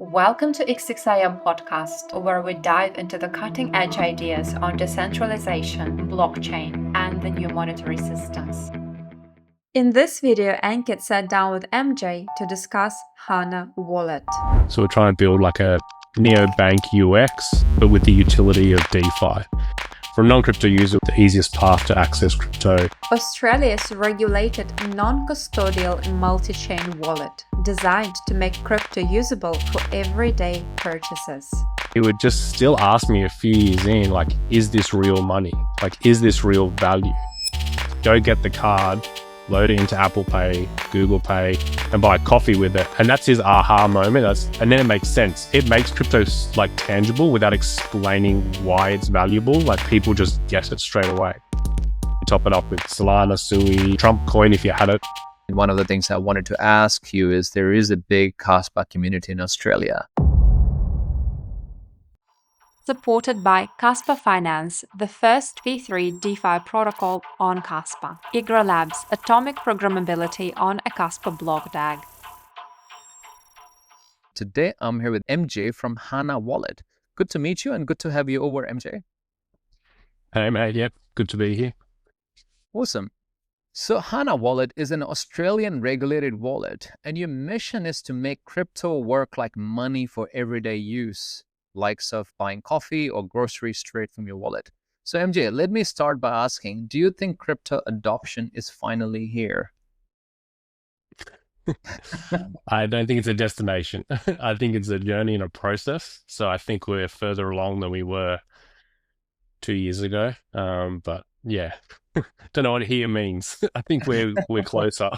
Welcome to XXIM podcast, where we dive into the cutting edge ideas on decentralization, blockchain, and the new monetary systems. In this video, Ankit sat down with MJ to discuss Hana Wallet. So we're trying to build like a neobank UX, but with the utility of DeFi. For a non-crypto user, the easiest path to access crypto. Australia's regulated non-custodial multi-chain wallet, designed to make crypto usable for everyday purchases. He would just still ask me a few years in, like, is this real money? Like, is this real value? Go get the card, load it into Apple Pay, Google Pay, and buy coffee with it. And that's his aha moment. And then it makes sense. It makes crypto like tangible without explaining why it's valuable. Like people just get it straight away. You top it up with Solana, Sui, Trump coin if you had it. One of the things I wanted to ask you is there is a big Kaspa community in Australia. Supported by Kaspa Finance, the first V3 DeFi protocol on Kaspa. Igra Labs, atomic programmability on a Kaspa block DAG. Today, I'm here with MJ from Hana Wallet. Good to meet you and good to have you over, MJ. Hey, mate. Yep. Good to be here. Awesome. So Hana Wallet is an Australian regulated wallet, and your mission is to make crypto work like money for everyday use, likes of buying coffee or groceries straight from your wallet. So MJ, let me start by asking, do you think crypto adoption is finally here? I don't think it's a destination. I think it's a journey and a process. So I think we're further along than we were 2 years ago. But yeah, don't know what here means. I think we're closer.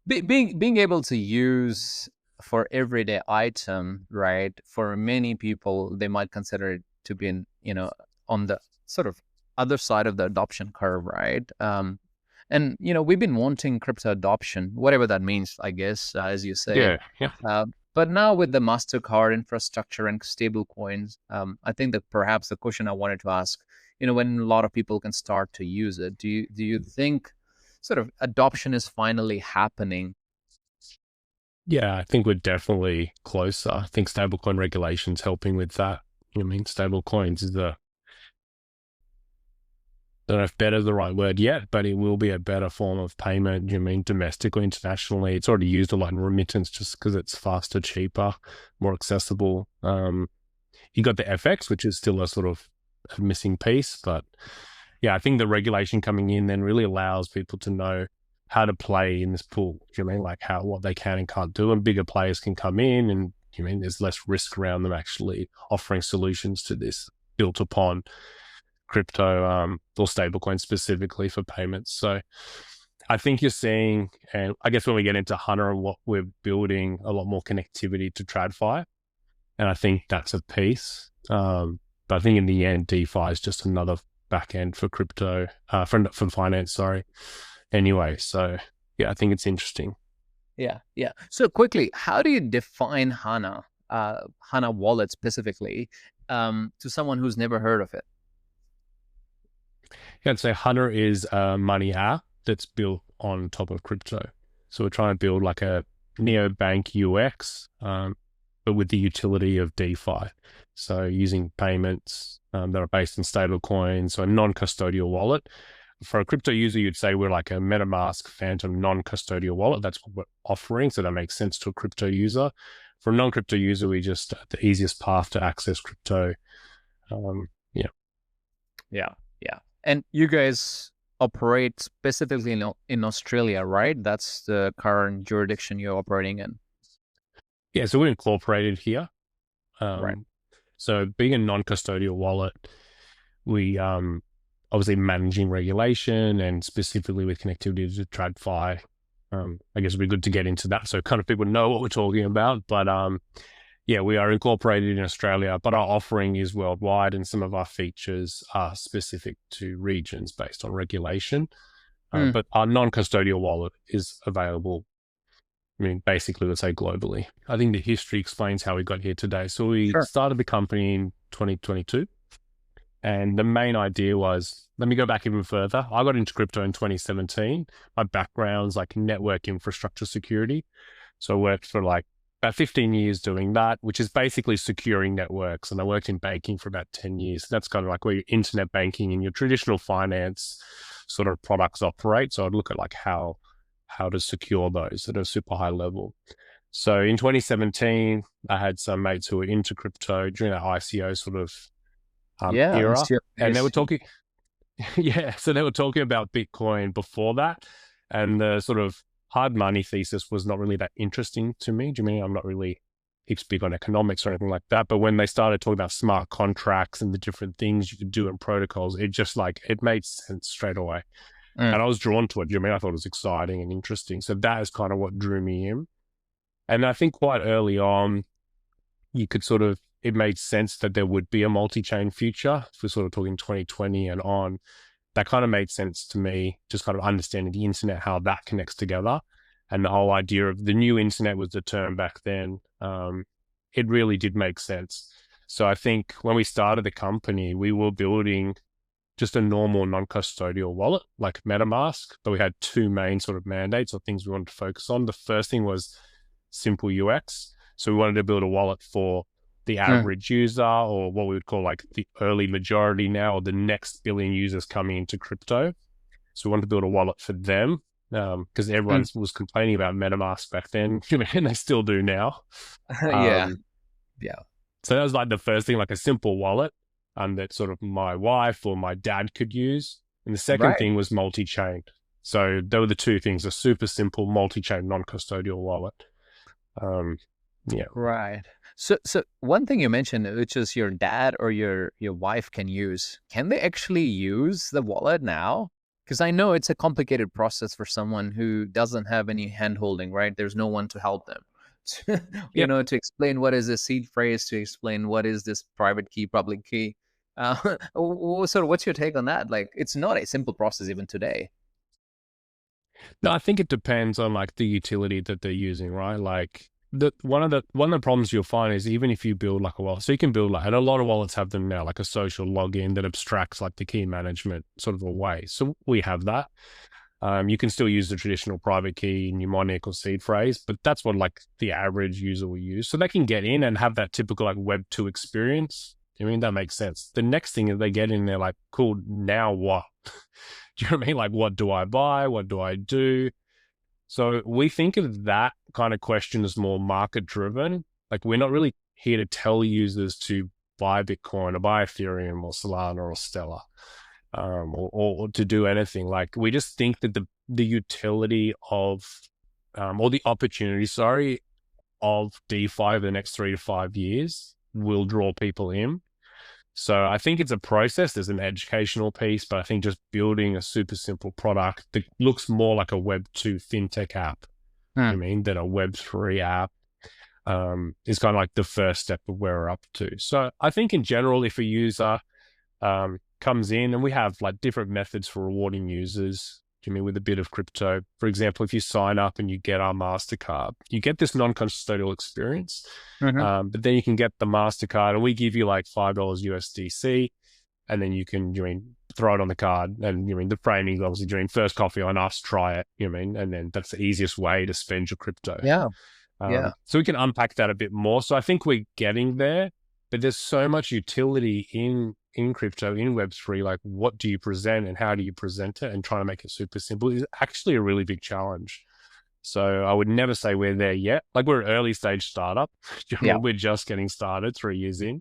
Being able to use for everyday item, right? For many people, they might consider it to be on the sort of other side of the adoption curve, right? And we've been wanting crypto adoption, whatever that means, I guess, as you say. Yeah. But now with the MasterCard infrastructure and stablecoins, I think that perhaps the question I wanted to ask, when a lot of people can start to use it, do you think sort of adoption is finally happening? Yeah, I think we're definitely closer. I think stablecoin regulation's helping with that. Stablecoins is I don't know if better is the right word yet, but it will be a better form of payment. Domestic or internationally? It's already used a lot in remittance just because it's faster, cheaper, more accessible. You got the FX, which is still a sort of a missing piece, but yeah, I think the regulation coming in then really allows people to know how to play in this pool. Like what they can and can't do, and bigger players can come in, and there's less risk around them actually offering solutions to this built upon crypto or stablecoin specifically for payments. So I think you're seeing, and I guess when we get into Hana and what we're building, a lot more connectivity to TradFi, and I think that's a piece. But I think in the end, DeFi is just another back end for crypto, for finance. Sorry. Anyway, so yeah, I think it's interesting. Yeah. So quickly, how do you define Hana Wallet specifically, to someone who's never heard of it? Yeah, I'd say Hana is a money app that's built on top of crypto. So we're trying to build like a neobank UX, but with the utility of DeFi. So using payments that are based on stablecoins, so a non-custodial wallet. For a crypto user, you'd say we're like a MetaMask Phantom non-custodial wallet. That's what we're offering. So that makes sense to a crypto user. For a non-crypto user, we just the easiest path to access crypto. Yeah. And you guys operate specifically in Australia, right? That's the current jurisdiction you're operating in. Yeah, so we're incorporated here. Right. So being a non-custodial wallet, we obviously managing regulation and specifically with connectivity to TradFi. I guess it'd be good to get into that so kind of people know what we're talking about. But yeah, we are incorporated in Australia, but our offering is worldwide and some of our features are specific to regions based on regulation. But our non-custodial wallet is available, basically, let's say globally. I think the history explains how we got here today. So we started the company in 2022. And the main idea was, let me go back even further. I got into crypto in 2017. My background's like network infrastructure security. So I worked for like about 15 years doing that, which is basically securing networks. And I worked in banking for about 10 years. That's kind of like where your internet banking and your traditional finance sort of products operate. So I'd look at like how to secure those at a super high level. So in 2017, I had some mates who were into crypto during that ICO sort of era. And they were talking, yeah, so they were talking about Bitcoin before that. And the sort of hard money thesis was not really that interesting to me. Do you mean I'm not really heaps big on economics or anything like that? But when they started talking about smart contracts and the different things you could do in protocols, it just like, it made sense straight away. And I was drawn to it. Do you mean I thought it was exciting and interesting? So that is kind of what drew me in. And I think quite early on, you could sort of, it made sense that there would be a multi-chain future. If we're sort of talking 2020 and on, that kind of made sense to me, just kind of understanding the internet, how that connects together. And the whole idea of the new internet was the term back then. It really did make sense. So I think when we started the company, we were building just a normal non-custodial wallet like MetaMask, but we had two main sort of mandates or things we wanted to focus on. The first thing was simple UX. So we wanted to build a wallet for the average user, or what we would call like the early majority now, or the next billion users coming into crypto. So we wanted to build a wallet for them because everyone was complaining about MetaMask back then, and they still do now. Yeah. So that was like the first thing, like a simple wallet that sort of my wife or my dad could use. And the second thing was multi-chain. So there were the two things: a super simple multi-chain non-custodial wallet. Right. So one thing you mentioned, which is your dad or your wife can use. Can they actually use the wallet now? Because I know it's a complicated process for someone who doesn't have any hand-holding, right? There's no one to help them. You know, to explain what is a seed phrase, to explain what is this private key, public key. What's your take on that? Like, it's not a simple process even today. No, I think it depends on like the utility that they're using, right? Like one of the problems you'll find is even if you build like a wallet, so you can build like, and a lot of wallets have them now, like a social login that abstracts like the key management sort of away. So we have that. You can still use the traditional private key, mnemonic or seed phrase, but that's what like the average user will use. So they can get in and have that typical like Web 2 experience. I mean, that makes sense. The next thing is they get in there like, cool, now what? Do you know what I mean? Like, what do I buy? What do I do? So we think of that kind of question as more market driven. Like, we're not really here to tell users to buy Bitcoin or buy Ethereum or Solana or Stellar. Or to do anything. Like, we just think that the utility of, or the opportunity, of DeFi over the next 3 to 5 years will draw people in. So I think it's a process. There's an educational piece, but I think just building a super simple product that looks more like a Web 2 fintech app, than a Web 3 app, is kind of like the first step of where we're up to. So I think in general, if a user, comes in, and we have like different methods for rewarding users, with a bit of crypto. For example, if you sign up and you get our MasterCard, you get this non-custodial experience, but then you can get the MasterCard and we give you like $5 USDC, and then you can, throw it on the card. And the framing is obviously first coffee on us, try it, and then that's the easiest way to spend your crypto. So we can unpack that a bit more. So I think we're getting there, but there's so much utility in crypto, in Web3, like what do you present and how do you present it, and trying to make it super simple is actually a really big challenge. So I would never say we're there yet. Like, we're an early stage startup. We're just getting started 3 years in.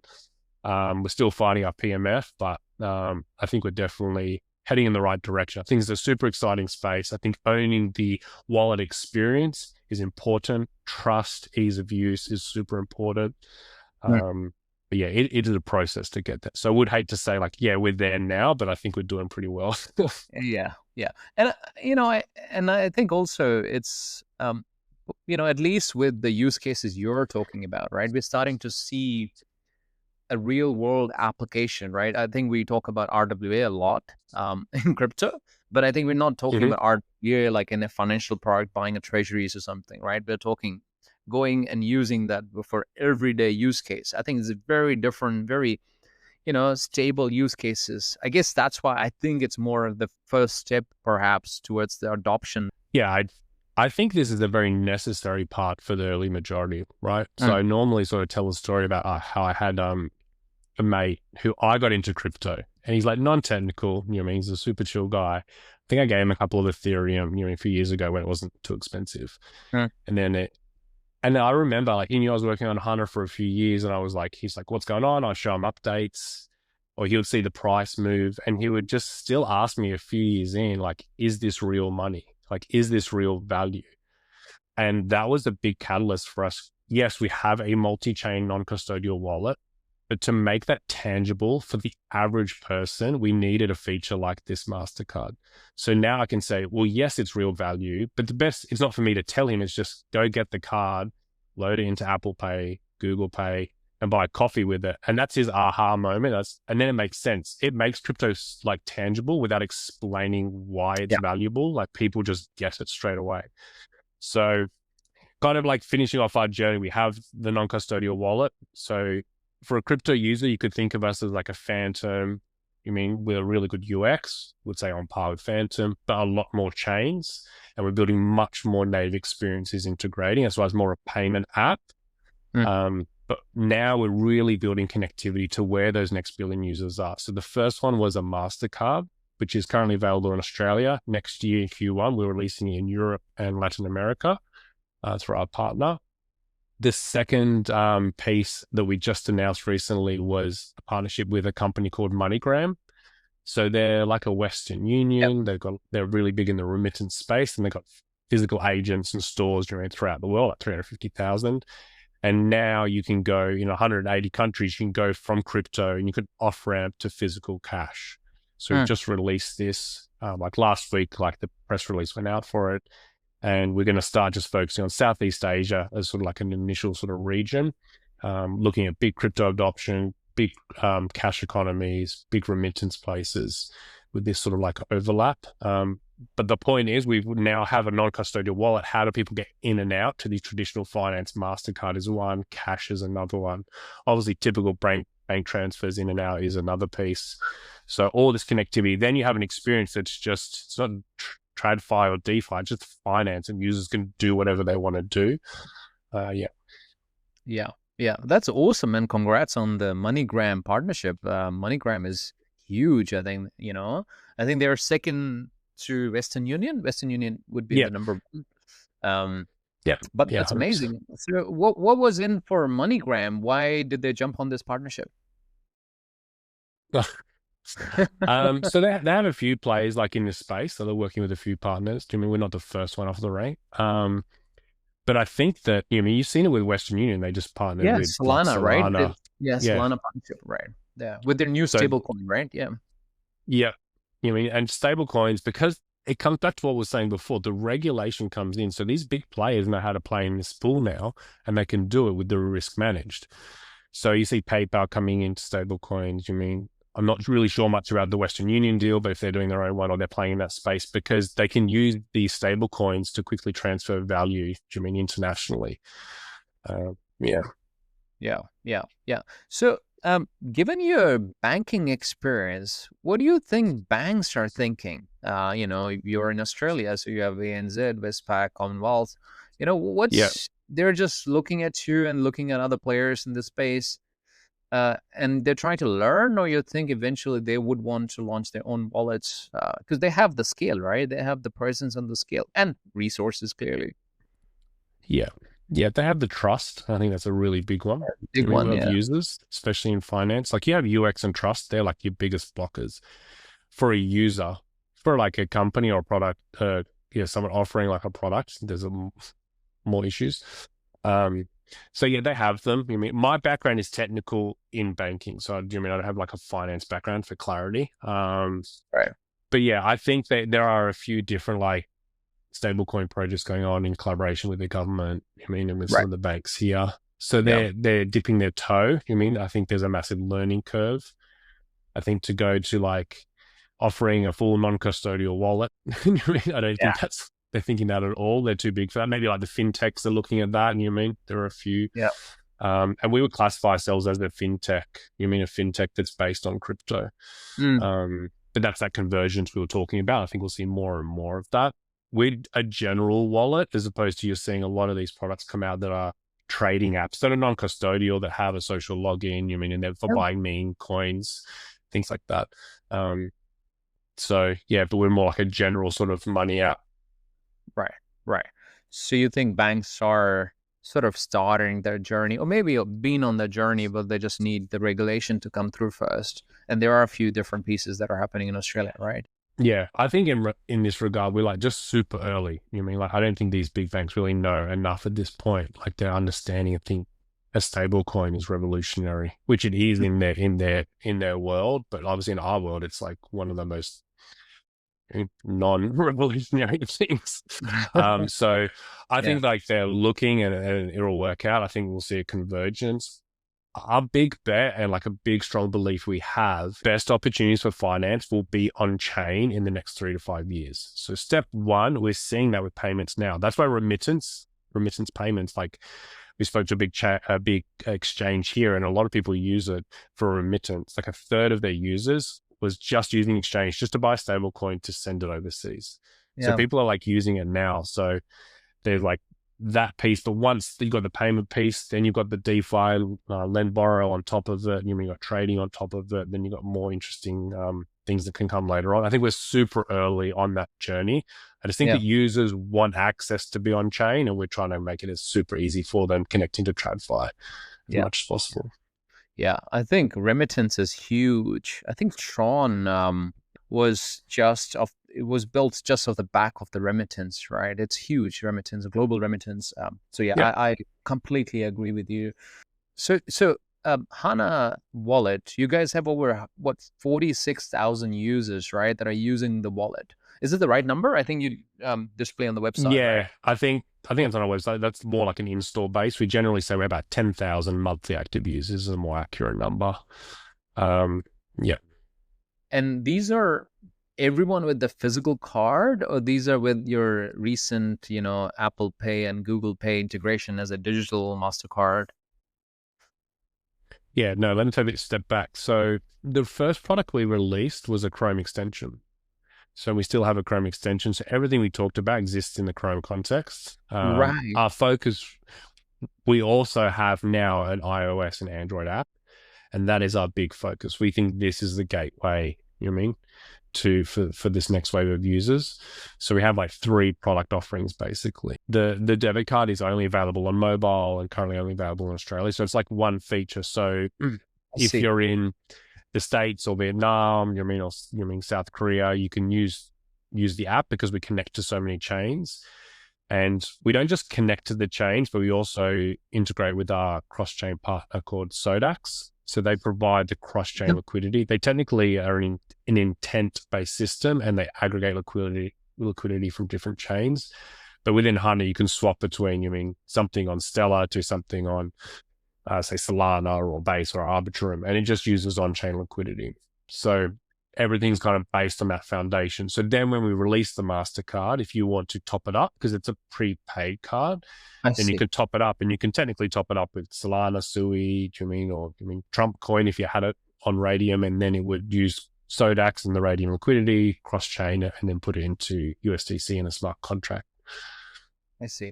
We're still finding our PMF, but I think we're definitely heading in the right direction. I think it's a super exciting space. I think owning the wallet experience is important. Trust, ease of use is super important. But yeah, it is a process to get that. So I would hate to say like, yeah, we're there now, but I think we're doing pretty well. Yeah. And, I think also it's, at least with the use cases you're talking about, right? We're starting to see a real world application, right? I think we talk about RWA a lot in crypto, but I think we're not talking about RWA like in a financial product, buying a treasuries or something, right? We're talking going and using that for everyday use case. I think it's a very different, very, stable use cases. I guess that's why I think it's more of the first step perhaps towards the adoption. Yeah, I think this is a very necessary part for the early majority, right? So Mm. I normally sort of tell a story about how I had a mate who I got into crypto, and he's like non-technical, you know what I mean? He's a super chill guy. I think I gave him a couple of Ethereum, you know, a few years ago when it wasn't too expensive. Mm. And I remember, like, he knew I was working on Hana for a few years, and I was like, he's like, what's going on? I'll show him updates, or he would see the price move, and he would just still ask me a few years in, like, is this real money? Like, is this real value? And that was a big catalyst for us. Yes, we have a multi-chain non-custodial wallet, but to make that tangible for the average person, we needed a feature like this MasterCard. So now I can say, well, yes, it's real value, but the best, it's not for me to tell him, it's just go get the card, load it into Apple Pay, Google Pay, and buy coffee with it. And that's his aha moment. And then it makes sense. It makes crypto like tangible without explaining why it's valuable. Like, people just get it straight away. So kind of like finishing off our journey, we have the non-custodial wallet. So for a crypto user, you could think of us as like a Phantom. You mean with a really good UX, would say on par with Phantom, but a lot more chains. And we're building much more native experiences integrating, as well as more a payment app. But now we're really building connectivity to where those next billion users are. So the first one was a MasterCard, which is currently available in Australia. Next year, Q1, we're releasing it in Europe and Latin America through our partner. The second piece that we just announced recently was a partnership with a company called MoneyGram. So they're like a Western Union. They're really big in the remittance space, and they've got physical agents and stores throughout the world, like 350,000. And now you can go in 180 countries, you can go from crypto and you could off-ramp to physical cash. So we just released this like last week, like the press release went out for it. And we're going to start just focusing on Southeast Asia as sort of like an initial sort of region, looking at big crypto adoption, big cash economies, big remittance places with this sort of like overlap. But the point is, we now have a non-custodial wallet. How do people get in and out to the traditional finance? MasterCard is one, cash is another one. Obviously, typical bank transfers in and out is another piece. So all this connectivity, then you have an experience that's just, it's not TradFi or DeFi, just finance, and users can do whatever they want to do. Yeah, that's awesome, and congrats on the MoneyGram partnership. MoneyGram is huge. I think they're second to Western Union. Western Union would be the number one. But that's 100%. Amazing. So what was in for MoneyGram? Why did they jump on this partnership? So they have a few players like in this space, so they're working with a few partners. I mean, we're not the first one off the rank. But I think that, you've seen it with Western Union. They just partnered with Solana, like Solana, right? Solana partnership, right? Yeah, with their new stablecoin, right? Yeah. And stablecoins, because it comes back to what we were saying before, the regulation comes in. So these big players know how to play in this pool now, and they can do it with the risk managed. So you see PayPal coming into stablecoins. I'm not really sure much about the Western Union deal, but if they're doing their own one or they're playing in that space, because they can use these stable coins to quickly transfer value, internationally. Yeah. So, given your banking experience, what do you think banks are thinking? You're in Australia, so you have ANZ, Westpac, Commonwealth. They're just looking at you and looking at other players in the space. And they're trying to learn, or you think eventually they would want to launch their own wallets because they have the scale, right? They have the presence and the scale and resources, clearly. Yeah, they have the trust. I think that's a really big one. Of users, especially in finance. Like, you have UX and trust. They're like your biggest blockers for a user. For like a company or a product, someone offering like a product, there's more issues. So they have them. My background is technical in banking. So I don't have like a finance background, for clarity. Right. But I think that there are a few different like stablecoin projects going on in collaboration with the government. And with some of the banks here. So they're dipping their toe. I think there's a massive learning curve. I think to go to like offering a full non-custodial wallet, I don't think they're thinking that at all. They're too big for that. Maybe like the fintechs are looking at that. There are a few. And we would classify ourselves as a fintech. A fintech that's based on crypto. But that's that convergence we were talking about. I think we'll see more and more of that. with a general wallet, as opposed to you're seeing a lot of these products come out that are trading apps that are non-custodial, that have a social login, and they're for buying meme coins, things like that. So yeah, but we're more like a general sort of money app. Right. So you think banks are sort of starting their journey, or maybe been on the journey, but they just need the regulation to come through first? And there are a few different pieces that are happening in Australia, right? Yeah, I think in this regard, we're like just super early. Like I don't think these big banks really know enough at this point. Like their understanding, I think a stable coin is revolutionary, which it is in their world, but obviously in our world, it's like one of the most non-revolutionary things. So I think like they're looking and it'll work out. I think we'll see a convergence. Our big bet and like a big strong belief we have, best opportunities for finance will be on chain in the next 3 to 5 years. So step one, we're seeing that with payments now. That's why remittance payments, like we spoke to a big exchange here, and a lot of people use it for remittance. Like a third of their users was just using exchange just to buy a stable coin to send it overseas. So people are like using it now. So there's like that piece, but once you've got the payment piece, then you've got the DeFi, lend borrow on top of it, you've got trading on top of it, then you've got more interesting things that can come later on. I think we're super early on that journey. I just think that users want access to be on chain, and we're trying to make it as super easy for them connecting to TradFi as much as possible. Yeah, I think remittance is huge. I think Tron was built just off the back of the remittance, right? It's huge, remittance, global remittance. So I completely agree with you. So Hana Wallet, you guys have over 46,000 users, right, that are using the wallet. Is it the right number? I think you display on the website. Yeah, right? I think it's on our website. That's more like an install base. We generally say we're about 10,000 monthly active users is a more accurate number. Yeah. And these are everyone with the physical card, or these are with your recent, Apple Pay and Google Pay integration as a digital MasterCard? Yeah, no, let me take a step back. So the first product we released was a Chrome extension. So we still have a Chrome extension. So everything we talked about exists in the Chrome context. Right. Our focus, we also have now an iOS and Android app, and that is our big focus. We think this is the gateway, for this next wave of users. So we have like 3 product offerings basically. The debit card is only available on mobile and currently only available in Australia. So it's like one feature. So if you're in the States or Vietnam, or South Korea, you can use the app because we connect to so many chains. And we don't just connect to the chains, but we also integrate with our cross-chain partner called Sodax. So they provide the cross-chain liquidity. They technically are an intent-based system, and they aggregate liquidity from different chains. But within Hana, you can swap between, something on Stellar to something on, say, Solana or Base or Arbitrum, and it just uses on-chain liquidity. So everything's kind of based on that foundation. So then when we release the MasterCard, if you want to top it up, because it's a prepaid card, then you can top it up, and you can technically top it up with Solana, Sui, or Trump coin if you had it on Radium, and then it would use Sodax and the Radium liquidity, cross-chain it, and then put it into USDC in a smart contract. I see.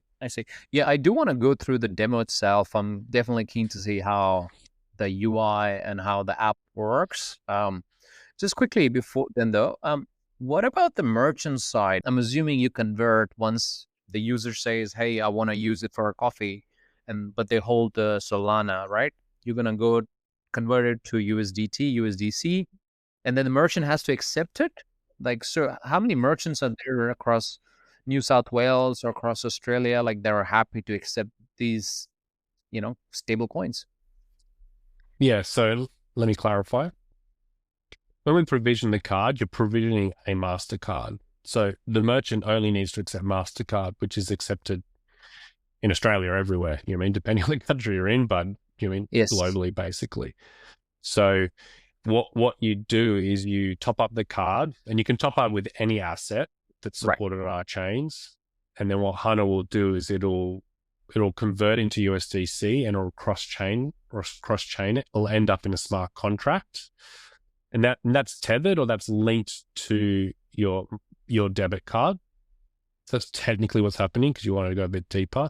Yeah, I do want to go through the demo itself. I'm definitely keen to see how the UI and how the app works. Just quickly before then though, what about the merchant side? I'm assuming you convert once the user says, hey, I want to use it for a coffee, but they hold the Solana, right? You're going to go convert it to USDT, USDC, and then the merchant has to accept it. Like, so how many merchants are there across New South Wales or across Australia, like that are happy to accept these, stable coins? Yeah, so let me clarify. When we provision the card, you're provisioning a MasterCard. So the merchant only needs to accept MasterCard, which is accepted in Australia everywhere, depending on the country you're in, but Yes. globally, basically. So what you do is you top up the card, and you can top up with any asset that's supported on our chains. And then what Hana will do is it'll convert into USDC, and it'll cross-chain it. It'll end up in a smart contract. And that's tethered, or that's linked to your debit card. That's technically what's happening because you want to go a bit deeper.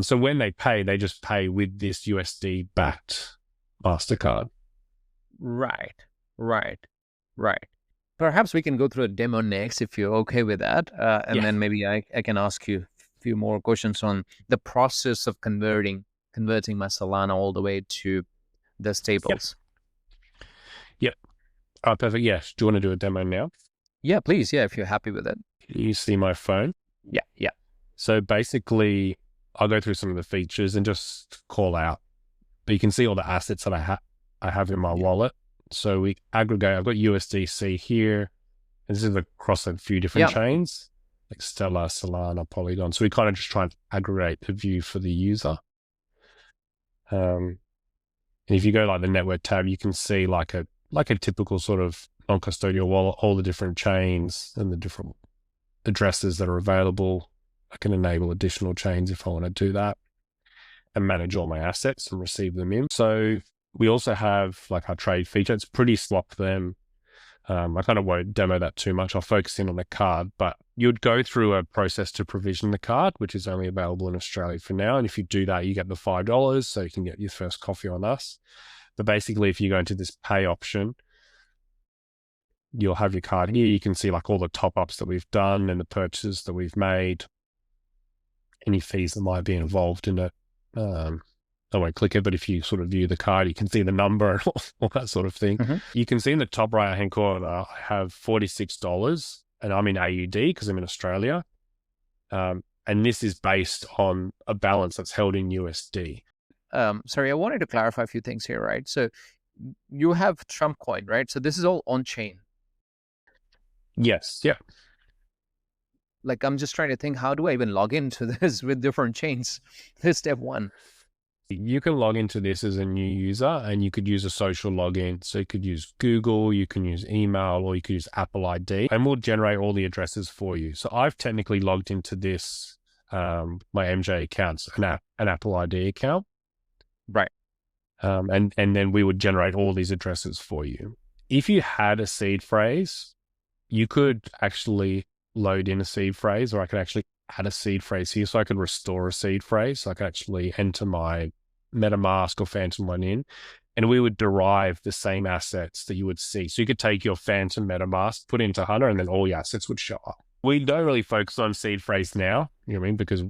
So when they just pay with this USD backed MasterCard. Right, right, right. Perhaps we can go through a demo next if you're okay with that. And then maybe I can ask you a few more questions on the process of converting my Solana all the way to the stables. Yep. Oh, perfect. Yes. Do you want to do a demo now? Yeah, please. Yeah, if you're happy with it. You see my phone? Yeah. So basically, I'll go through some of the features and just call out. But you can see all the assets that I have in my wallet. So we aggregate. I've got USDC here. And this is across a few different chains, like Stellar, Solana, Polygon. So we kind of just try and aggregate the view for the user. And if you go like the network tab, you can see like a typical sort of non-custodial wallet, all the different chains and the different addresses that are available. I can enable additional chains if I want to do that and manage all my assets and receive them in. So we also have like our trade feature. It's pretty swap them. I kind of won't demo that too much. I'll focus in on the card, but you'd go through a process to provision the card, which is only available in Australia for now. And if you do that, you get the $5, so you can get your first coffee on us. But basically, if you go into this pay option, you'll have your card here. You can see like all the top-ups that we've done and the purchases that we've made, any fees that might be involved in it. I won't click it, but if you sort of view the card, you can see the number and all that sort of thing. You can see in the top right-hand corner, I have $46 and I'm in AUD because I'm in Australia. And this is based on a balance that's held in USD. Sorry, I wanted to clarify a few things here, right? So you have Trump coin, right? So this is all on-chain. Yes. Yeah. Like, I'm just trying to think, how do I even log into this with different chains? This is step one. You can log into this as a new user and you could use a social login. So you could use Google, you can use email, or you could use Apple ID, and we'll generate all the addresses for you. So I've technically logged into this, my MJ account's an Apple ID account. Right. And then we would generate all these addresses for you. If you had a seed phrase, you could actually load in a seed phrase, or I could actually add a seed phrase here. So I could restore a seed phrase. So I could actually enter my MetaMask or Phantom one in, and we would derive the same assets that you would see. So you could take your Phantom MetaMask, put it into Hana, and then all your assets would show up. We don't really focus on seed phrase now, you know what I mean? Because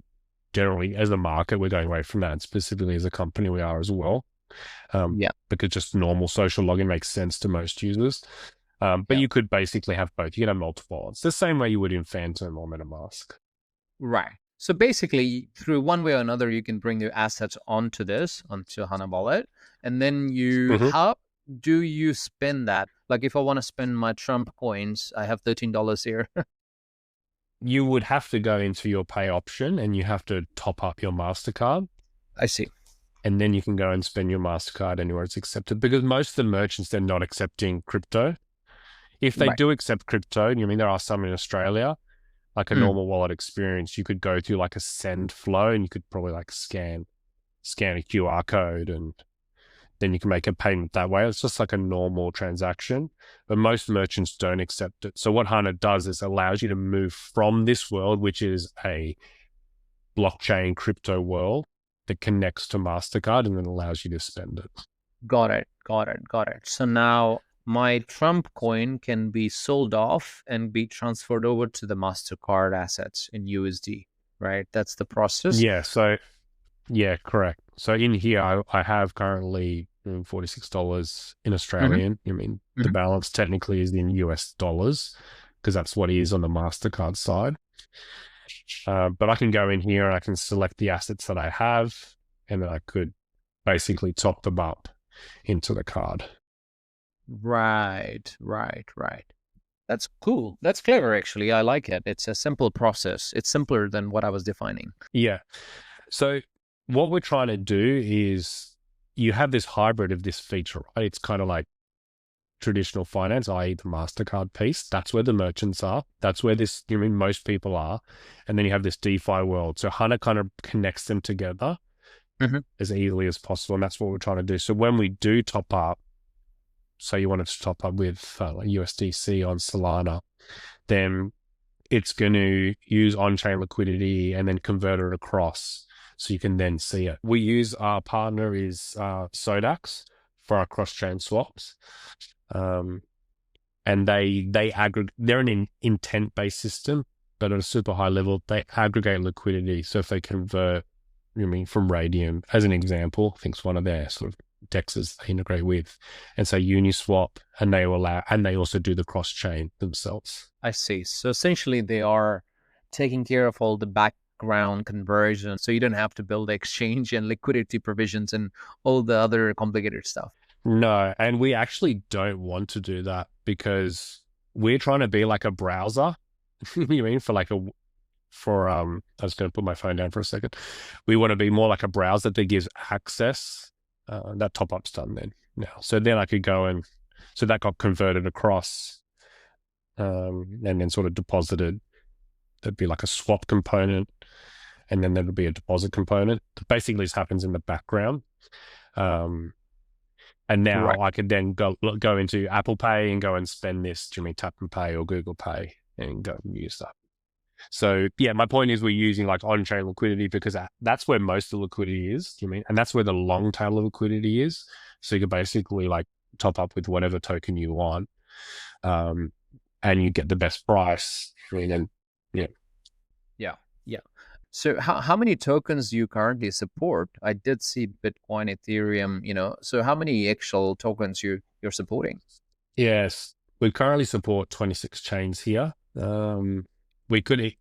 generally as a market, we're going away from that. And specifically as a company, we are as well. Because just normal social login makes sense to most users. But you could basically have both. You can have multiple. It's the same way you would in Phantom or MetaMask. Right. So basically, through one way or another, you can bring your assets onto Hana Wallet. And then how do you spend that? Like if I want to spend my Trump coins, I have $13 here. You would have to go into your pay option and you have to top up your MasterCard. I see. And then you can go and spend your MasterCard anywhere it's accepted, because most of the merchants, they're not accepting crypto. If they do accept crypto, and you mean there are some in Australia, like a normal wallet experience, you could go through like a send flow and you could probably like scan a QR code and then you can make a payment that way. It's just like a normal transaction, but most merchants don't accept it. So what Hana does is allows you to move from this world, which is a blockchain crypto world that connects to MasterCard and then allows you to spend it. Got it. So now my Trump coin can be sold off and be transferred over to the MasterCard assets in USD, right? That's the process? Yeah, correct. So in here, I have currently $46 in Australian. I mean, the balance technically is in US dollars because that's what it is on the MasterCard side. But I can go in here and I can select the assets that I have, and then I could basically top them up into the card. Right. That's cool. That's clever, actually. I like it. It's a simple process. It's simpler than what I was defining. Yeah. So what we're trying to do is you have this hybrid of this feature, right? It's kind of like traditional finance, i.e. the MasterCard piece. That's where the merchants are. That's where most people are. And then you have this DeFi world. So Hana kind of connects them together as easily as possible. And that's what we're trying to do. So when we do top up, so you wanted to top up with USDC on Solana, then it's going to use on-chain liquidity and then convert it across so you can then see it. We use, our partner is Sodax for our cross-chain swaps. And they aggregate, they're an intent-based system, but at a super high level, they aggregate liquidity. So if they convert, from Radium, as an example, I think it's one of their sort of dexes they integrate with, and say Uniswap, and they also do the cross-chain themselves. I see. So essentially they are taking care of all the background conversion, so you don't have to build exchange and liquidity provisions and all the other complicated stuff. No, and we actually don't want to do that because we're trying to be like a browser. I was going to put my phone down for a second. We want to be more like a browser that gives access. That top-up's done then now. So then I could go and, so that got converted across and then sort of deposited. There'd be like a swap component, and then there'd be a deposit component. Basically, this happens in the background. And now I could then go into Apple Pay and go and spend this, Tap and Pay or Google Pay, and go and use that. So yeah, my point is we're using like on-chain liquidity because that's where most of the liquidity is, and that's where the long tail of liquidity is. So you can basically like top up with whatever token you want, and you get the best price. Yeah. So how many tokens do you currently support? I did see Bitcoin, Ethereum, so how many actual tokens you're supporting? Yes, we currently support 26 chains here. We could,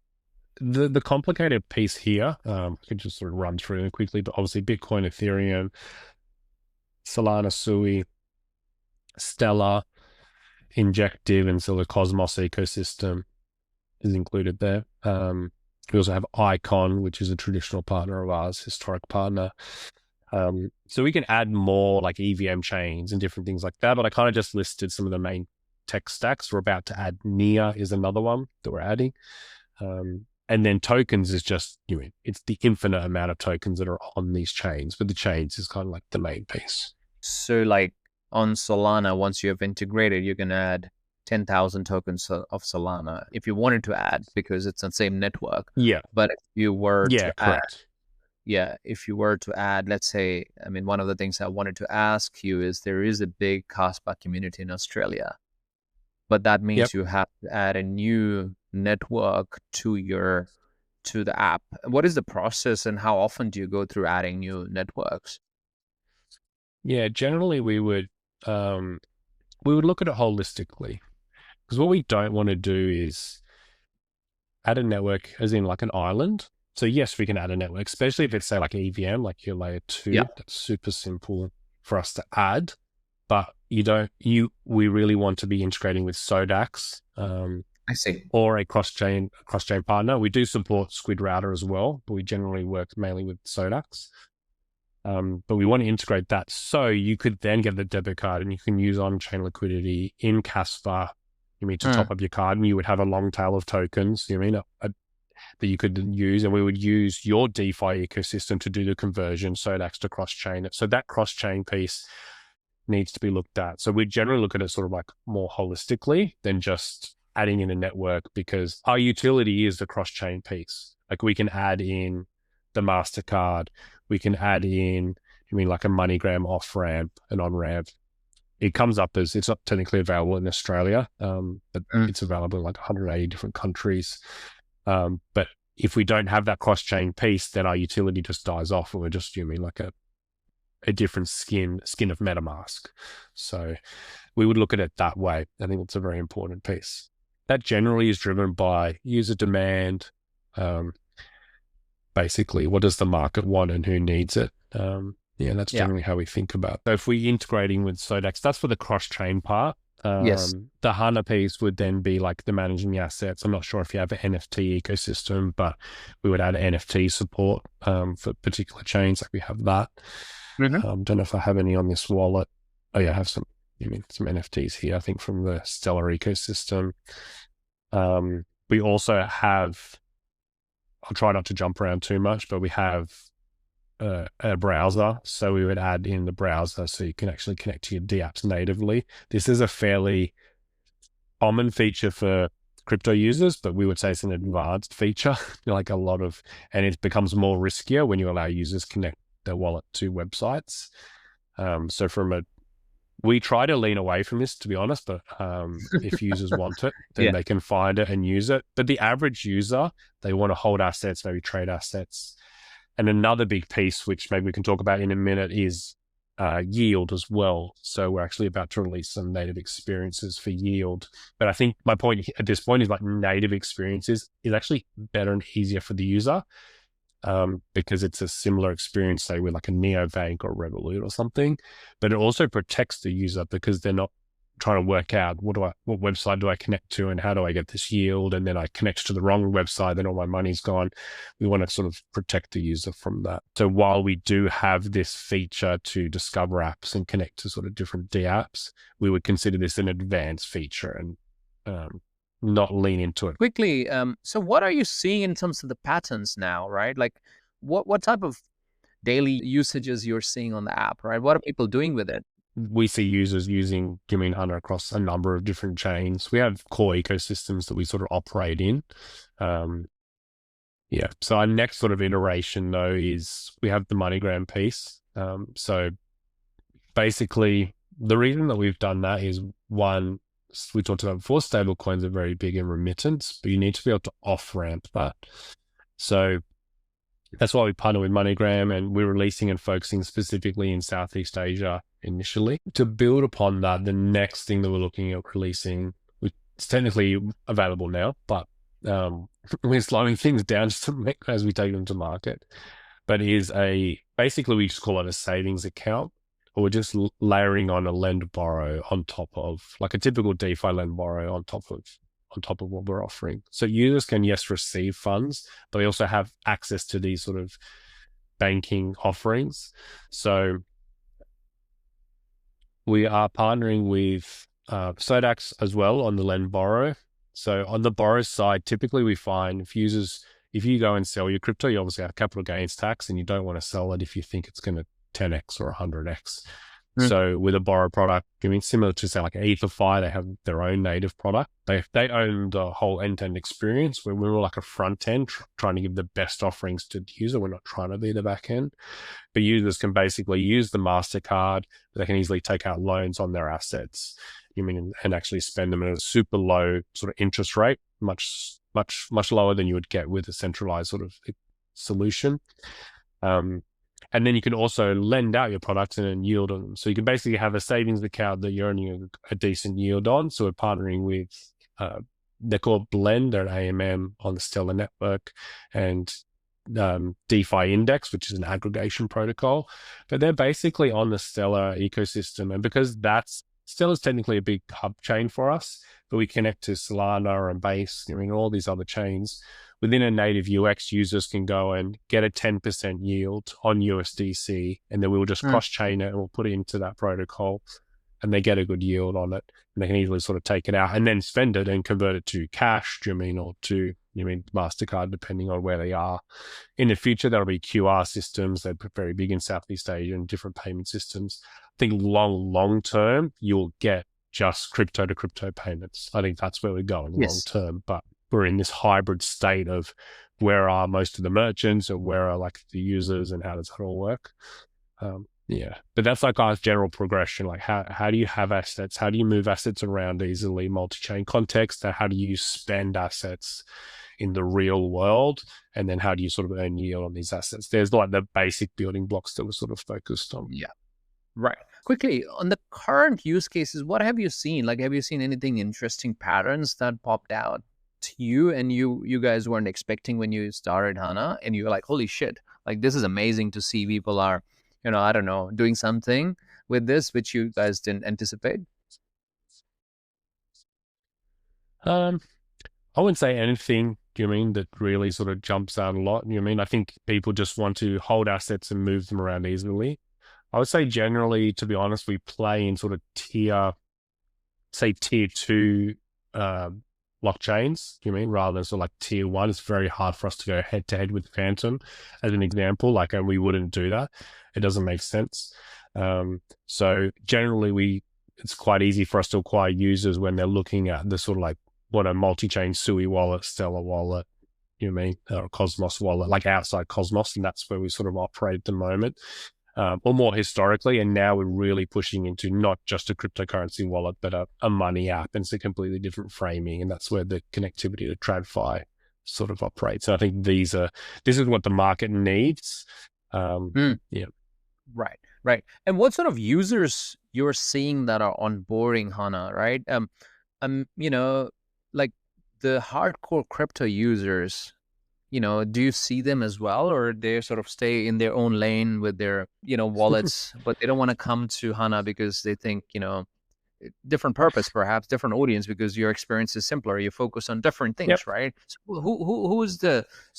the complicated piece here, I could just sort of run through it quickly, but obviously Bitcoin, Ethereum, Solana, Sui, Stellar, Injective, and so the Cosmos ecosystem is included there. We also have Icon, which is a traditional partner of ours, historic partner. So we can add more like EVM chains and different things like that, but I kind of just listed some of the main tech stacks. We're about to add Nia is another one that we're adding. And then tokens is just, it's the infinite amount of tokens that are on these chains, but the chains is kind of like the main piece. So like on Solana, once you have integrated, you can add 10,000 tokens of Solana if you wanted to add, because it's the same network. Yeah. But if you were to correct. if you were to add, let's say, one of the things I wanted to ask you is there is a big Kaspa community in Australia, but that means you have to add a new network to the app. What is the process and how often do you go through adding new networks? Yeah, generally we would look at it holistically, because what we don't want to do is add a network as in like an island. So yes, we can add a network, especially if it's say like EVM, like your layer 2. That's super simple for us to add, but we really want to be integrating with Sodax. I see. Or a cross-chain partner. We do support Squid Router as well, but we generally work mainly with Sodax. But we want to integrate that so you could then get the debit card and you can use on-chain liquidity in Kaspa, to top up your card, and you would have a long tail of tokens, that you could use, and we would use your DeFi ecosystem to do the conversion, Sodax to cross-chain it. So that cross-chain piece needs to be looked at. So we generally look at it sort of like more holistically than just adding in a network, because our utility is the cross-chain piece. Like we can add in the MasterCard, we can add in, like a MoneyGram off-ramp and on-ramp. It comes up as, it's not technically available in Australia, but it's available in like 180 different countries. But if we don't have that cross-chain piece, then our utility just dies off, and we're just like a different skin of MetaMask. So we would look at it that way. I think it's a very important piece. That generally is driven by user demand. Basically, what does the market want and who needs it? That's generally how we think about it. So if we're integrating with Sodax, that's for the cross-chain part. Yes. The Hana piece would then be like the managing the assets. I'm not sure if you have an NFT ecosystem, but we would add NFT support for particular chains, like we have that. Don't know if I have any on this wallet. Oh yeah, I have some NFTs here, I think from the Stellar ecosystem. We also have, I'll try not to jump around too much, but we have a browser. So we would add in the browser so you can actually connect to your dApps natively. This is a fairly common feature for crypto users, but we would say it's an advanced feature, like a lot of, and it becomes more riskier when you allow users connect their wallet to websites. So we try to lean away from this, to be honest, but if users want it, then they can find it and use it. But the average user, they want to hold assets, maybe trade assets. And another big piece, which maybe we can talk about in a minute, is yield as well. So we're actually about to release some native experiences for yield. But I think my point at this point is like native experiences is actually better and easier for the user. Because it's a similar experience, say with like a neobank or Revolut or something, but it also protects the user because they're not trying to work out what website do I connect to and how do I get this yield, and then I connect to the wrong website, then all my money's gone. We want to sort of protect the user from that. So while we do have this feature to discover apps and connect to sort of different D apps, we would consider this an advanced feature and not lean into it. Quickly, so what are you seeing in terms of the patterns now, right? Like what type of daily usages you're seeing on the app, right? What are people doing with it? We see users using Hana across a number of different chains. We have core ecosystems that we sort of operate in. So our next sort of iteration though is we have the MoneyGram piece. So basically the reason that we've done that is, one, we talked about before, stablecoins are very big in remittance, but you need to be able to off-ramp that. So that's why we partner with MoneyGram, and we're releasing and focusing specifically in Southeast Asia initially. To build upon that, the next thing that we're looking at releasing, which is technically available now, but we're slowing things down just to make, as we take them to market, but is basically we just call it a savings account. Or we're just layering on a lend borrow on top of, like a typical DeFi lend borrow on top of what we're offering. So users can, yes, receive funds, but they also have access to these sort of banking offerings. So we are partnering with Sodax as well on the lend borrow. So on the borrow side, typically we find if you go and sell your crypto, you obviously have capital gains tax, and you don't want to sell it if you think it's going to 10x or 100x. So with a borrow product, similar to say like EtherFi, they have their own native product. They own the whole end-to-end experience, where we're like a front end trying to give the best offerings to the user. We're not trying to be the back end, but users can basically use the MasterCard. They can easily take out loans on their assets, and actually spend them at a super low sort of interest rate, much lower than you would get with a centralized sort of solution. And then you can also lend out your products and then yield on them. So you can basically have a savings account that you're earning a decent yield on. So we're partnering with, they're called Blend, they're an AMM on the Stellar network, and DeFi Index, which is an aggregation protocol. But they're basically on the Stellar ecosystem. And because Stellar's technically a big hub chain for us, but we connect to Solana and Base, all these other chains. Within a native UX, users can go and get a 10% yield on USDC, and then we'll just cross-chain it and we'll put it into that protocol, and they get a good yield on it, and they can easily sort of take it out and then spend it and convert it to cash, or to MasterCard, depending on where they are. In the future, there'll be QR systems. They're very big in Southeast Asia and different payment systems. I think long term, you'll get just crypto to crypto payments. I think that's where we're going long term, but we're in this hybrid state of where are most of the merchants and where are like the users, and how does that all work? But that's like our general progression. Like how do you have assets? How do you move assets around easily, multi-chain context? How do you spend assets in the real world? And then how do you sort of earn yield on these assets? There's like the basic building blocks that we're sort of focused on. Yeah. Right. Quickly, on the current use cases, what have you seen? Like, have you seen anything interesting patterns that popped out to you and you guys weren't expecting when you started Hana, and you were like, holy shit, like this is amazing to see people are, I don't know, doing something with this, which you guys didn't anticipate? I wouldn't say anything, that really sort of jumps out a lot. I think people just want to hold assets and move them around easily. I would say generally, to be honest, we play in sort of tier 2 blockchains, rather than sort of like tier 1. It's very hard for us to go head to head with Phantom as an example, and we wouldn't do that. It doesn't make sense. So generally it's quite easy for us to acquire users when they're looking at the sort of like what a multi-chain Sui wallet, Stellar wallet, or Cosmos wallet, like outside Cosmos, and that's where we sort of operate at the moment, or more historically. And now we're really pushing into not just a cryptocurrency wallet, but a money app, and it's a completely different framing, and that's where the connectivity to TradFi sort of operates. And I think this is what the market needs. Yeah. Right. And what sort of users you're seeing that are onboarding Hana, right? Like the hardcore crypto users, do you see them as well, or they sort of stay in their own lane with their, wallets, but they don't want to come to Hana because they think, different purpose, perhaps different audience, because your experience is simpler. You focus on different things, Yep. right? So who is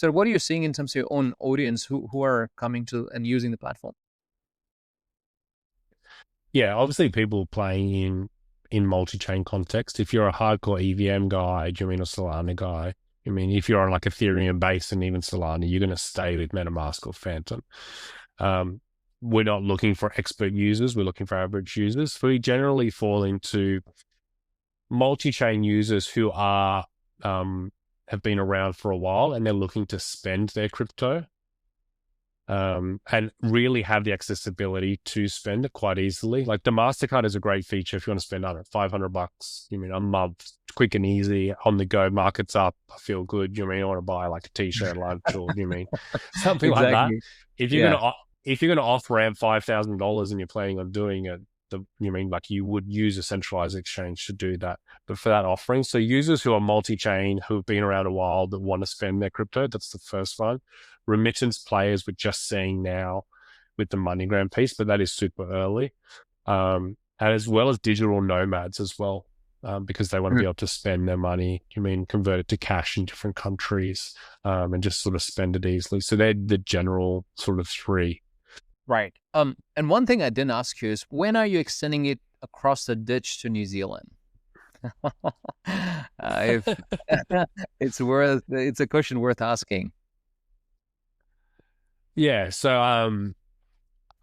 what are you seeing in terms of your own audience who are coming to and using the platform? Yeah, obviously people playing in multi-chain context. If you're a hardcore EVM guy, do you mean a Solana guy? If you're on like Ethereum base and even Solana, you're going to stay with MetaMask or Phantom. We're not looking for expert users. We're looking for average users. We generally fall into multi-chain users who are have been around for a while and they're looking to spend their crypto. And really have the accessibility to spend it quite easily. Like the MasterCard is a great feature if you want to spend, I don't know, $500, a month, quick and easy, on the go, market's up, I feel good, I want to buy like a t-shirt, lunch, or something like that. If you're gonna off-ramp $5,000 and you're planning on doing it, you would use a centralized exchange to do that. But for that offering, so users who are multi-chain, who've been around a while, that want to spend their crypto, that's the first one. Remittance players, we're just seeing now with the MoneyGram piece, but that is super early. And as well as digital nomads as well, because they want to be able to spend their money, convert it to cash in different countries, and just sort of spend it easily. So they're the general sort of three. Right. And one thing I didn't ask you is, when are you extending it across the ditch to New Zealand? It's a question worth asking. Yeah. So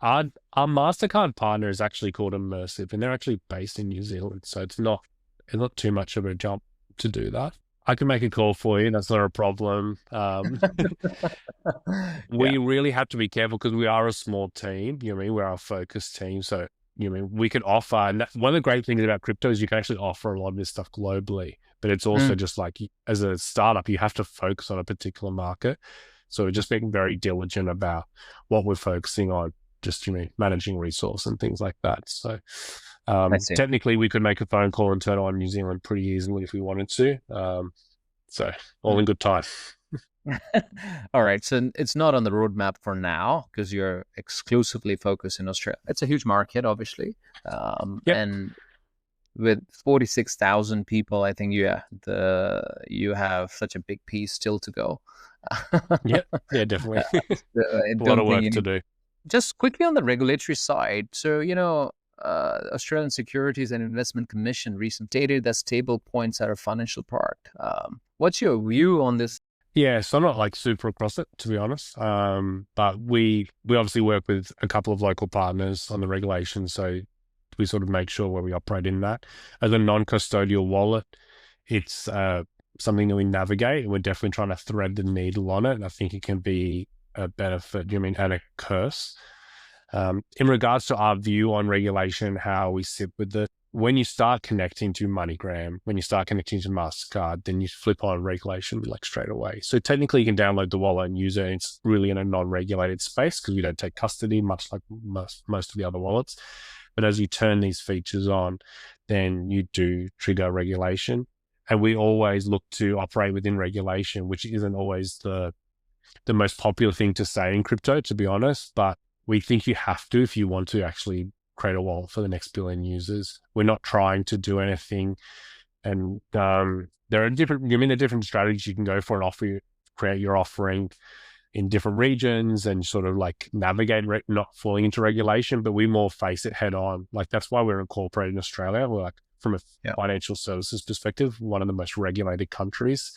our MasterCard partner is actually called Immersive, and they're actually based in New Zealand. So it's not too much of a jump to do that. I can make a call for you. That's not a problem. We really have to be careful because we are a small team. We're a focused team. So, we could offer, and one of the great things about crypto is you can actually offer a lot of this stuff globally, but it's also just like, as a startup, you have to focus on a particular market. So we're just being very diligent about what we're focusing on, just, managing resource and things like that. So technically we could make a phone call and turn on New Zealand pretty easily if we wanted to. So all in good time. All right. So it's not on the roadmap for now because you're exclusively focused in Australia. It's a huge market, obviously. And with 46,000 people, I think you have such a big piece still to go. Yeah, definitely. A lot of work to do. Just quickly on the regulatory side. So, Australian Securities and Investment Commission recently stated that stablecoins are a financial product. What's your view on this? Yeah, so I'm not like super across it, to be honest. But we obviously work with a couple of local partners on the regulation. So we sort of make sure where we operate in that. As a non-custodial wallet, it's something that we navigate. We're definitely trying to thread the needle on it. And I think it can be a benefit, and a curse. In regards to our view on regulation, how we sit with it, when you start connecting to MoneyGram, when you start connecting to MasterCard, then you flip on regulation like straight away. So technically you can download the wallet and use it. And it's really in a non-regulated space because we don't take custody, much like most of the other wallets. But as you turn these features on, then you do trigger regulation. And we always look to operate within regulation, which isn't always the most popular thing to say in crypto, to be honest. But we think you have to if you want to actually create a wallet for the next billion users. We're not trying to do anything. And there are different strategies you can go for and create your offering in different regions and sort of like navigate not falling into regulation, but we more face it head on. Like that's why we're incorporated in Australia. We're like, from a financial services perspective, one of the most regulated countries.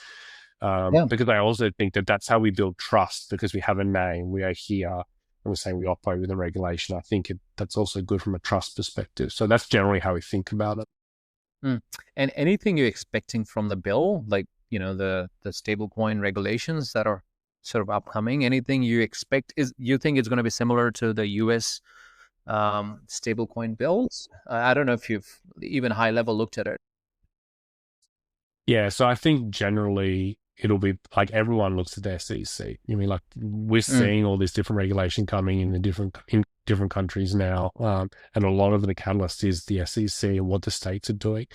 Because I also think that that's how we build trust, because we have a name, we are here, and we're saying we operate within regulation. I think that's also good from a trust perspective. So that's generally how we think about it. And anything you're expecting from the bill, like, the stablecoin regulations that are sort of upcoming, anything you expect, you think it's going to be similar to the US stablecoin bills? I don't know if you've even high level looked at it. Yeah, so I think generally it'll be like everyone looks at the SEC. You mean like we're seeing all this different regulation coming in different countries now, and a lot of the catalyst is the SEC and what the states are doing.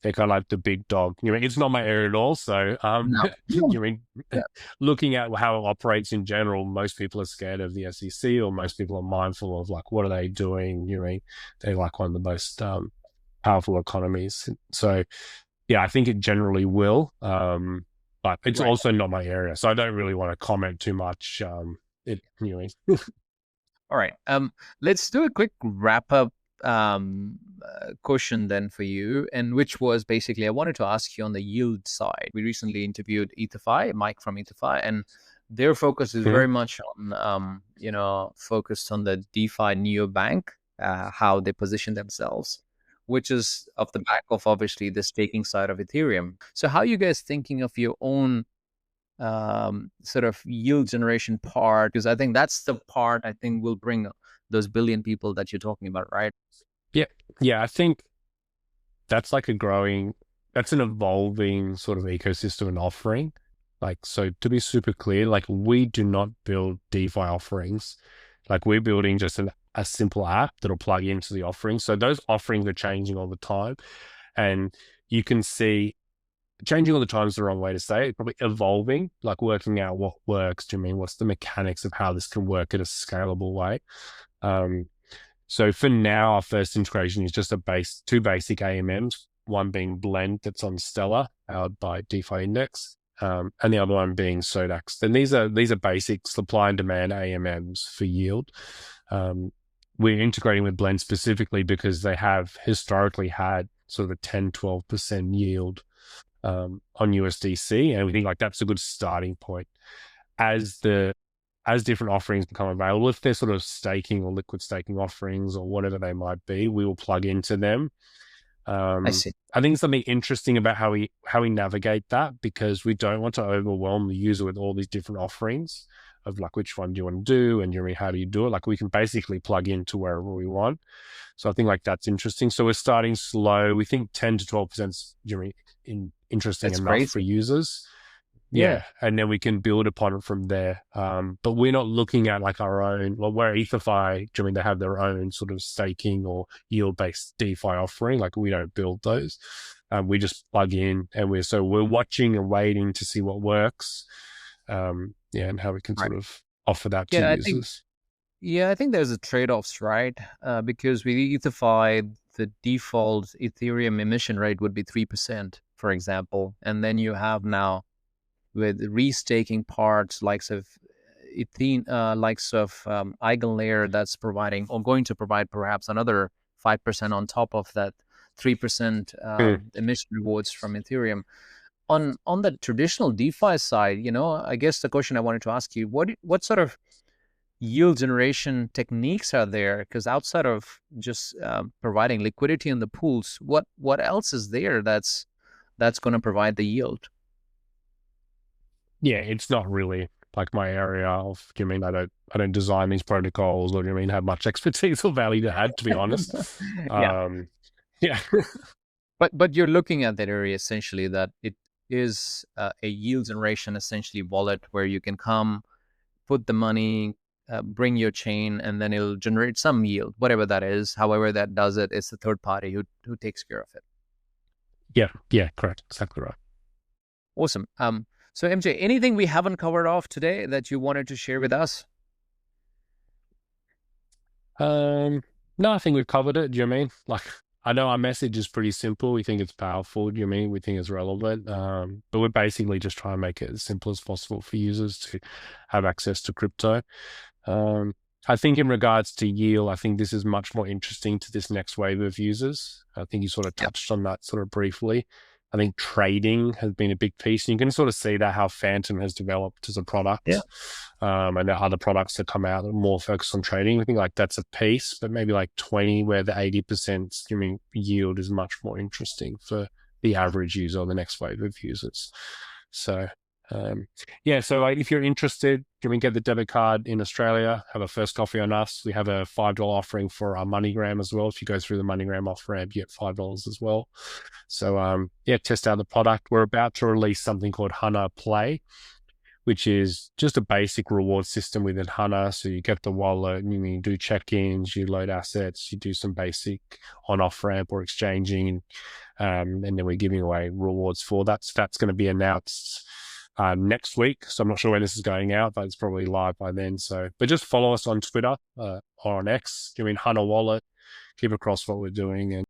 They're kind of like the big dog. You mean it's not my area at all. So, No. you mean Yeah. looking at how it operates in general, most people are scared of the SEC, or most people are mindful of like what are they doing? You mean they're like one of the most powerful economies. So, yeah, I think it generally will, but it's also not my area, so I don't really want to comment too much. Anyway. All right. Let's do a quick wrap up question then for you, and which was basically I wanted to ask you on the yield side. We recently interviewed EtherFi, Mike from EtherFi, and their focus is very much on focused on the DeFi neobank, how they position themselves, which is off the back of obviously the staking side of Ethereum. So how are you guys thinking of your own sort of yield generation part? Because I think that's the part I think will bring those billion people that you're talking about, right? Yeah, I think that's like that's an evolving sort of ecosystem and offering. Like, so to be super clear, like we do not build DeFi offerings. Like we're building just a simple app that'll plug into the offering. So those offerings are changing all the time, and you can see changing all the time is the wrong way to say it. Probably evolving, like working out what works. Do you mean what's the mechanics of how this can work in a scalable way? So for now, our first integration is just two basic AMMs, one being Blend that's on Stellar, powered by DeFi Index, and the other one being Sodax. And these are basic supply and demand AMMs for yield. We're integrating with Blend specifically because they have historically had sort of a 10, 12% yield on USDC, and we think like that's a good starting point. As different offerings become available, if they're sort of staking or liquid staking offerings or whatever they might be, we will plug into them. I see. I think something interesting about how we navigate that, because we don't want to overwhelm the user with all these different offerings of like which one do you want to do and how do you do it. Like we can basically plug into wherever we want. So I think like that's interesting. So we're starting slow. We think 10 to 12% is interesting That's enough crazy for users. Yeah. And then we can build upon it from there. But we're not looking at like our own, well, where EtherFi, they have their own sort of staking or yield-based DeFi offering. Like we don't build those. We just plug in, and we're watching and waiting to see what works. And how we can sort of offer that to users. I think there's a trade-offs, right? Because with EtherFi, the default Ethereum emission rate would be 3%, for example. And then you have now with restaking parts likes of Eigenlayer that's providing or going to provide perhaps another 5% on top of that 3% emission rewards from Ethereum. On the traditional DeFi side, I guess the question I wanted to ask you, what sort of yield generation techniques are there? Because outside of just providing liquidity in the pools, what else is there that's going to provide the yield? Yeah, it's not really like my area of, I don't design these protocols or have much expertise or value to add, to be honest. Yeah. But you're looking at that area essentially, that it is a yield generation essentially wallet where you can come, put the money, bring your chain, and then it'll generate some yield, whatever that is. However that does it, it's the third party who takes care of it. Yeah, correct. Exactly right. Awesome. So MJ, anything we haven't covered off today that you wanted to share with us? No, I think we've covered it. Do you mean? Like, I know our message is pretty simple. We think it's powerful. Do you mean? We think it's relevant. But we're basically just trying to make it as simple as possible for users to have access to crypto. I think in regards to yield, I think this is much more interesting to this next wave of users. I think you sort of touched on that sort of briefly. I think trading has been a big piece. And you can sort of see that how Phantom has developed as a product. Yeah. And there are other products that come out that are more focused on trading. I think like that's a piece, but maybe like 20 where the 80% yield is much more interesting for the average user or the next wave of users. So so like if you're interested, get the debit card in Australia, have a first coffee on us. We have a $5 offering for our MoneyGram as well. If you go through the MoneyGram off-ramp, you get $5 as well. So test out the product. We're about to release something called Hana Play, which is just a basic reward system within Hana. So you get the wallet, and you do check-ins, you load assets, you do some basic on-off ramp or exchanging, and then we're giving away rewards for that. So that's going to be announced next week. So I'm not sure when this is going out, but it's probably live by then. But just follow us on Twitter or on X, Hana Wallet, keep across what we're doing, and